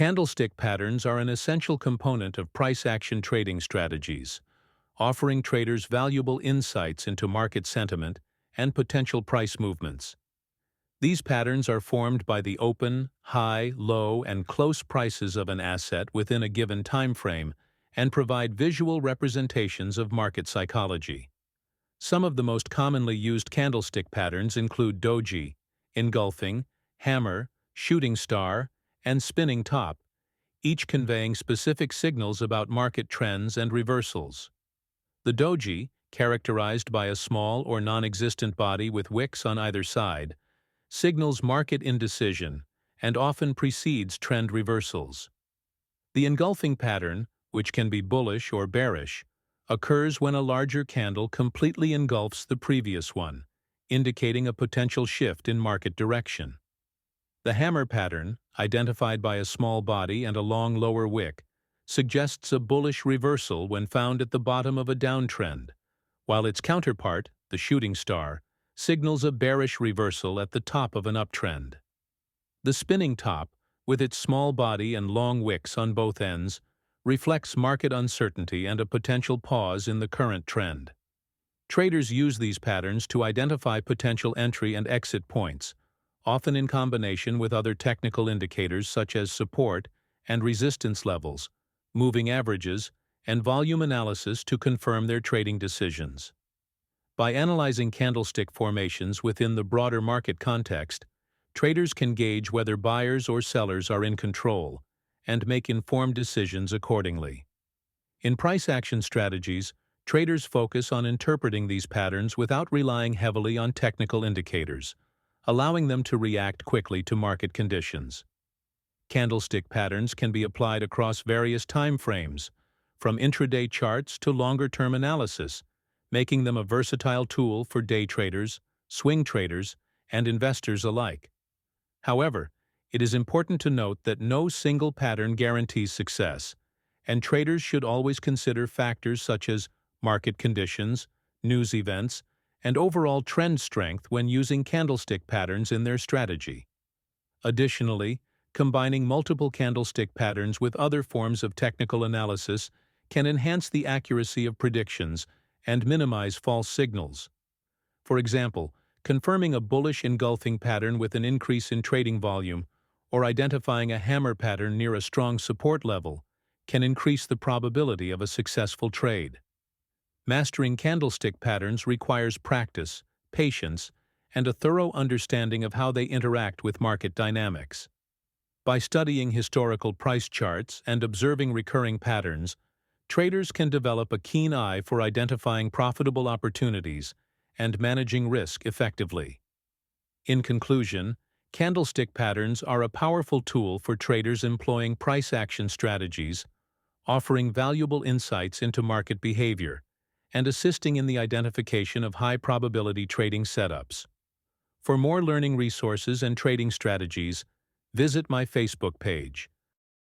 Candlestick patterns are an essential component of price-action trading strategies, offering traders valuable insights into market sentiment and potential price movements. These patterns are formed by the open, high, low, and close prices of an asset within a given time frame and provide visual representations of market psychology. Some of the most commonly used candlestick patterns include Doji, Engulfing, Hammer, Shooting Star, and Spinning Top, each conveying specific signals about market trends and reversals. The Doji, characterized by a small or non-existent body with wicks on either side, signals market indecision and often precedes trend reversals. The engulfing pattern, which can be bullish or bearish, occurs when a larger candle completely engulfs the previous one, indicating a potential shift in market direction. The hammer pattern, identified by a small body and a long lower wick, suggests a bullish reversal when found at the bottom of a downtrend, while its counterpart, the shooting star, signals a bearish reversal at the top of an uptrend. The spinning top, with its small body and long wicks on both ends, reflects market uncertainty and a potential pause in the current trend. Traders use these patterns to identify potential entry and exit points, often in combination with other technical indicators such as support and resistance levels, moving averages, and volume analysis to confirm their trading decisions. By analyzing candlestick formations within the broader market context, traders can gauge whether buyers or sellers are in control and make informed decisions accordingly. In price-action strategies, traders focus on interpreting these patterns without relying heavily on technical indicators, allowing them to react quickly to market conditions. Candlestick patterns can be applied across various time frames, from intraday charts to longer-term analysis, making them a versatile tool for day traders, swing traders, and investors alike. However, it is important to note that no single pattern guarantees success, and traders should always consider factors such as market conditions, news events, and overall trend strength when using candlestick patterns in their strategy. Additionally, combining multiple candlestick patterns with other forms of technical analysis can enhance the accuracy of predictions and minimize false signals. For example, confirming a bullish engulfing pattern with an increase in trading volume or identifying a hammer pattern near a strong support level can increase the probability of a successful trade. Mastering candlestick patterns requires practice, patience, and a thorough understanding of how they interact with market dynamics. By studying historical price charts and observing recurring patterns, traders can develop a keen eye for identifying profitable opportunities and managing risk effectively. In conclusion, candlestick patterns are a powerful tool for traders employing price-action strategies, offering valuable insights into market behavior, and assisting in the identification of high-probability trading setups. For more learning resources and trading strategies, visit my Facebook page.